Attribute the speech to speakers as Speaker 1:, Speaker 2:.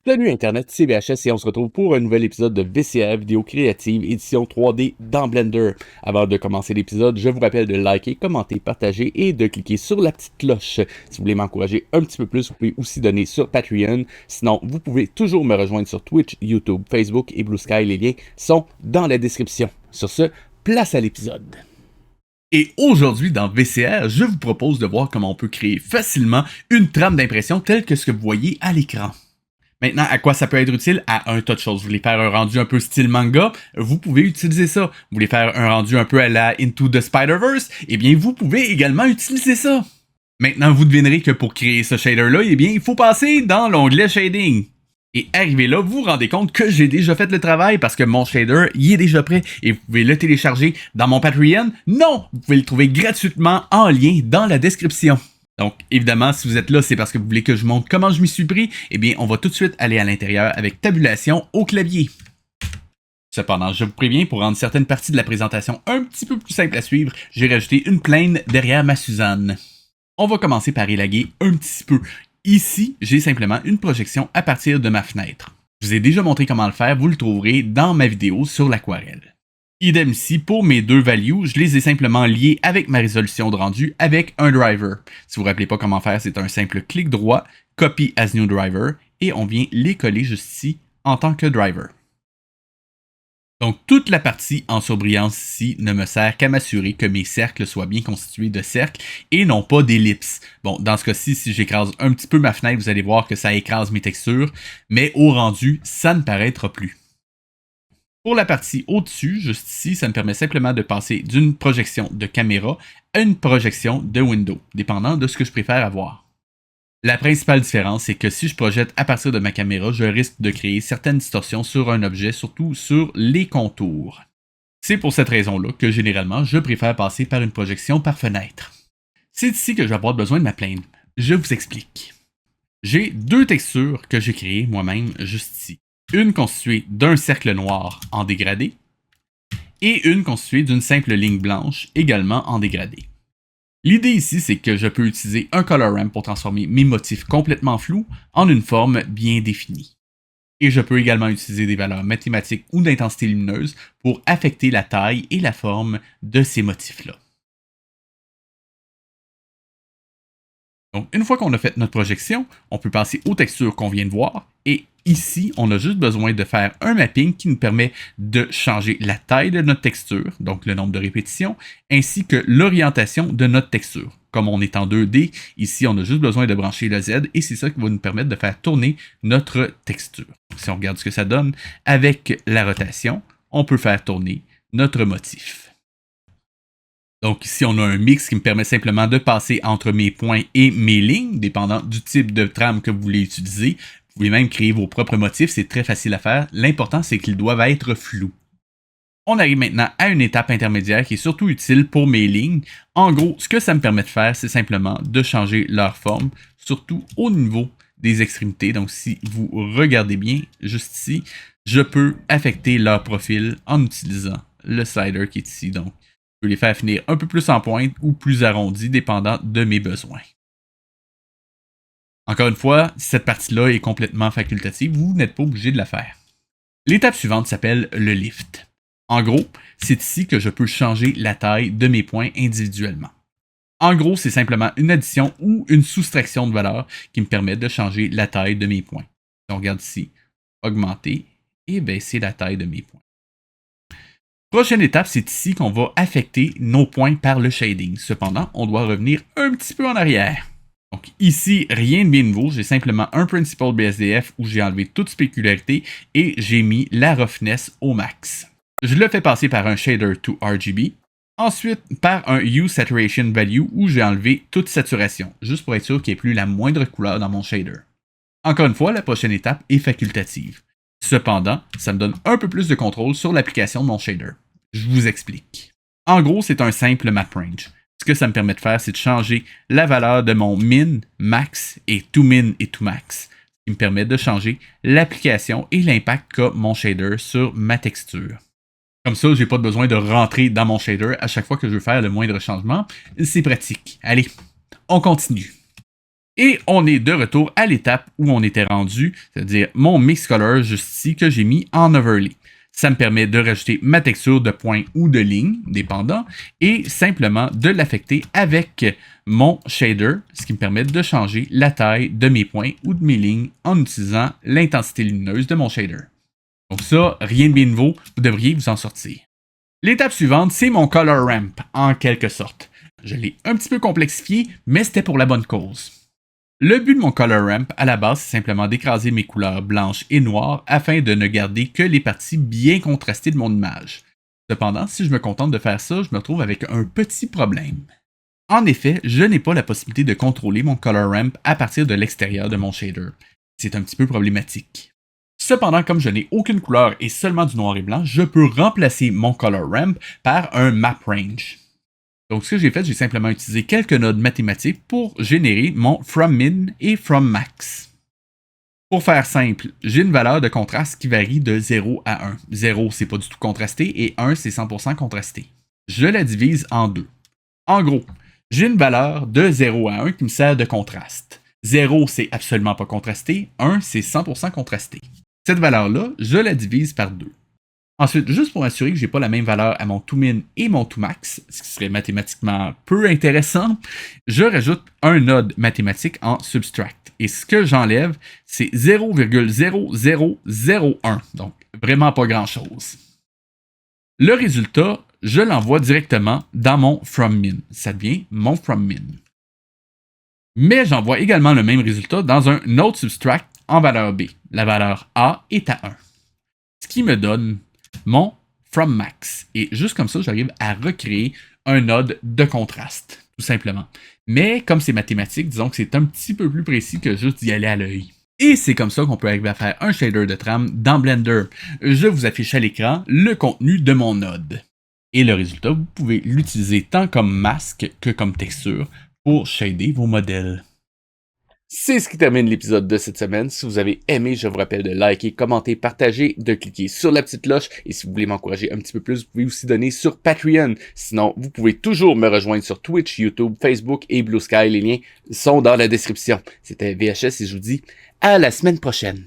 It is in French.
Speaker 1: Salut Internet, c'est VHS et on se retrouve pour un nouvel épisode de VCR Vidéo Créative, édition 3D dans Blender. Avant de commencer l'épisode, je vous rappelle de liker, commenter, partager et de cliquer sur la petite cloche. Si vous voulez m'encourager un petit peu plus, vous pouvez aussi donner sur Patreon. Sinon, vous pouvez toujours me rejoindre sur Twitch, YouTube, Facebook et Blue Sky. Les liens sont dans la description. Sur ce, place à l'épisode. Et aujourd'hui, dans VCR, je vous propose de voir comment on peut créer facilement une trame d'impression telle que ce que vous voyez à l'écran. Maintenant, à quoi ça peut être utile? À un tas de choses. Vous voulez faire un rendu un peu style manga? Vous pouvez utiliser ça. Vous voulez faire un rendu un peu à la Into the Spider-Verse? Eh bien, vous pouvez également utiliser ça. Maintenant, vous devinerez que pour créer ce shader-là, eh bien, il faut passer dans l'onglet Shading. Et arrivé là, vous vous rendez compte que j'ai déjà fait le travail parce que mon shader, il est déjà prêt et vous pouvez le télécharger dans mon Patreon. Non! Vous pouvez le trouver gratuitement en lien dans la description. Donc, évidemment, si vous êtes là, c'est parce que vous voulez que je montre comment je m'y suis pris. Eh bien, on va tout de suite aller à l'intérieur avec tabulation au clavier. Cependant, je vous préviens, pour rendre certaines parties de la présentation un petit peu plus simple à suivre, j'ai rajouté une plane derrière ma Suzanne. On va commencer par élaguer un petit peu. Ici, j'ai simplement une projection à partir de ma fenêtre. Je vous ai déjà montré comment le faire, vous le trouverez dans ma vidéo sur l'aquarelle. Idem ici, pour mes deux values, je les ai simplement liés avec ma résolution de rendu avec un driver. Si vous ne vous rappelez pas comment faire, c'est un simple clic droit, Copy as new driver, et on vient les coller juste ici en tant que driver. Donc toute la partie en surbrillance ici ne me sert qu'à m'assurer que mes cercles soient bien constitués de cercles et non pas d'ellipses. Bon, dans ce cas-ci, si j'écrase un petit peu ma fenêtre, vous allez voir que ça écrase mes textures, mais au rendu, ça ne paraîtra plus. Pour la partie au-dessus, juste ici, ça me permet simplement de passer d'une projection de caméra à une projection de window, dépendant de ce que je préfère avoir. La principale différence, c'est que si je projette à partir de ma caméra, je risque de créer certaines distorsions sur un objet, surtout sur les contours. C'est pour cette raison-là que généralement, je préfère passer par une projection par fenêtre. C'est ici que je vais avoir besoin de ma plane. Je vous explique. J'ai deux textures que j'ai créées moi-même juste ici. Une constituée d'un cercle noir en dégradé et une constituée d'une simple ligne blanche également en dégradé. L'idée ici, c'est que je peux utiliser un color ramp pour transformer mes motifs complètement flous en une forme bien définie. Et je peux également utiliser des valeurs mathématiques ou d'intensité lumineuse pour affecter la taille et la forme de ces motifs-là. Donc, une fois qu'on a fait notre projection, on peut passer aux textures qu'on vient de voir. Et ici, on a juste besoin de faire un mapping qui nous permet de changer la taille de notre texture, donc le nombre de répétitions, ainsi que l'orientation de notre texture. Comme on est en 2D, ici, on a juste besoin de brancher le Z et c'est ça qui va nous permettre de faire tourner notre texture. Si on regarde ce que ça donne, avec la rotation, on peut faire tourner notre motif. Donc ici, on a un mix qui me permet simplement de passer entre mes points et mes lignes, dépendant du type de trame que vous voulez utiliser. Vous pouvez même créer vos propres motifs, c'est très facile à faire. L'important, c'est qu'ils doivent être flous. On arrive maintenant à une étape intermédiaire qui est surtout utile pour mes lignes. En gros, ce que ça me permet de faire, c'est simplement de changer leur forme, surtout au niveau des extrémités. Donc si vous regardez bien, juste ici, je peux affecter leur profil en utilisant le slider qui est ici. Donc, je peux les faire finir un peu plus en pointe ou plus arrondis, dépendant de mes besoins. Encore une fois, cette partie-là est complètement facultative, vous n'êtes pas obligé de la faire. L'étape suivante s'appelle le lift. En gros, c'est ici que je peux changer la taille de mes points individuellement. En gros, c'est simplement une addition ou une soustraction de valeur qui me permet de changer la taille de mes points. Si on regarde ici, augmenter et baisser la taille de mes points. Prochaine étape, c'est ici qu'on va affecter nos points par le shading. Cependant, on doit revenir un petit peu en arrière. Donc ici, rien de bien nouveau, j'ai simplement un Principled BSDF où j'ai enlevé toute spécularité et j'ai mis la roughness au max. Je le fais passer par un shader to RGB. Ensuite, par un Hue Saturation Value où j'ai enlevé toute saturation, juste pour être sûr qu'il n'y ait plus la moindre couleur dans mon shader. Encore une fois, la prochaine étape est facultative. Cependant, ça me donne un peu plus de contrôle sur l'application de mon shader. Je vous explique. En gros, c'est un simple map range. Ce que ça me permet de faire, c'est de changer la valeur de mon min, max et to min et to max. Ce qui me permet de changer l'application et l'impact qu'a mon shader sur ma texture. Comme ça, j'ai pas besoin de rentrer dans mon shader à chaque fois que je veux faire le moindre changement. C'est pratique. Allez, on continue. Et on est de retour à l'étape où on était rendu, c'est-à-dire mon mix color juste ici que j'ai mis en overlay. Ça me permet de rajouter ma texture de points ou de lignes, dépendant, et simplement de l'affecter avec mon shader, ce qui me permet de changer la taille de mes points ou de mes lignes en utilisant l'intensité lumineuse de mon shader. Donc ça, rien de bien nouveau, vous devriez vous en sortir. L'étape suivante, c'est mon color ramp, en quelque sorte. Je l'ai un petit peu complexifié, mais c'était pour la bonne cause. Le but de mon color ramp à la base, c'est simplement d'écraser mes couleurs blanches et noires afin de ne garder que les parties bien contrastées de mon image. Cependant, si je me contente de faire ça, je me retrouve avec un petit problème. En effet, je n'ai pas la possibilité de contrôler mon color ramp à partir de l'extérieur de mon shader. C'est un petit peu problématique. Cependant, comme je n'ai aucune couleur et seulement du noir et blanc, je peux remplacer mon color ramp par un map range. Donc, ce que j'ai fait, j'ai simplement utilisé quelques nodes mathématiques pour générer mon FromMin et FromMax. Pour faire simple, j'ai une valeur de contraste qui varie de 0 à 1. 0, c'est pas du tout contrasté et 1, c'est 100% contrasté. Je la divise en deux. En gros, j'ai une valeur de 0 à 1 qui me sert de contraste. 0, c'est absolument pas contrasté. 1, c'est 100% contrasté. Cette valeur-là, je la divise par 2. Ensuite, juste pour m'assurer que je n'ai pas la même valeur à mon toMin et mon toMax, ce qui serait mathématiquement peu intéressant, je rajoute un node mathématique en subtract. Et ce que j'enlève, c'est 0,0001. Donc, vraiment pas grand-chose. Le résultat, je l'envoie directement dans mon FromMin. Ça devient mon FromMin. Mais j'envoie également le même résultat dans un autre subtract en valeur B. La valeur A est à 1. Ce qui me donne mon FromMax. Et juste comme ça, j'arrive à recréer un node de contraste, tout simplement. Mais comme c'est mathématique, disons que c'est un petit peu plus précis que juste d'y aller à l'œil. Et c'est comme ça qu'on peut arriver à faire un shader de trame dans Blender. Je vous affiche à l'écran le contenu de mon node. Et le résultat, vous pouvez l'utiliser tant comme masque que comme texture pour shader vos modèles. C'est ce qui termine l'épisode de cette semaine. Si vous avez aimé, je vous rappelle de liker, commenter, partager, de cliquer sur la petite cloche. Et si vous voulez m'encourager un petit peu plus, vous pouvez aussi donner sur Patreon. Sinon, vous pouvez toujours me rejoindre sur Twitch, YouTube, Facebook et Blue Sky. Les liens sont dans la description. C'était VHS et je vous dis à la semaine prochaine.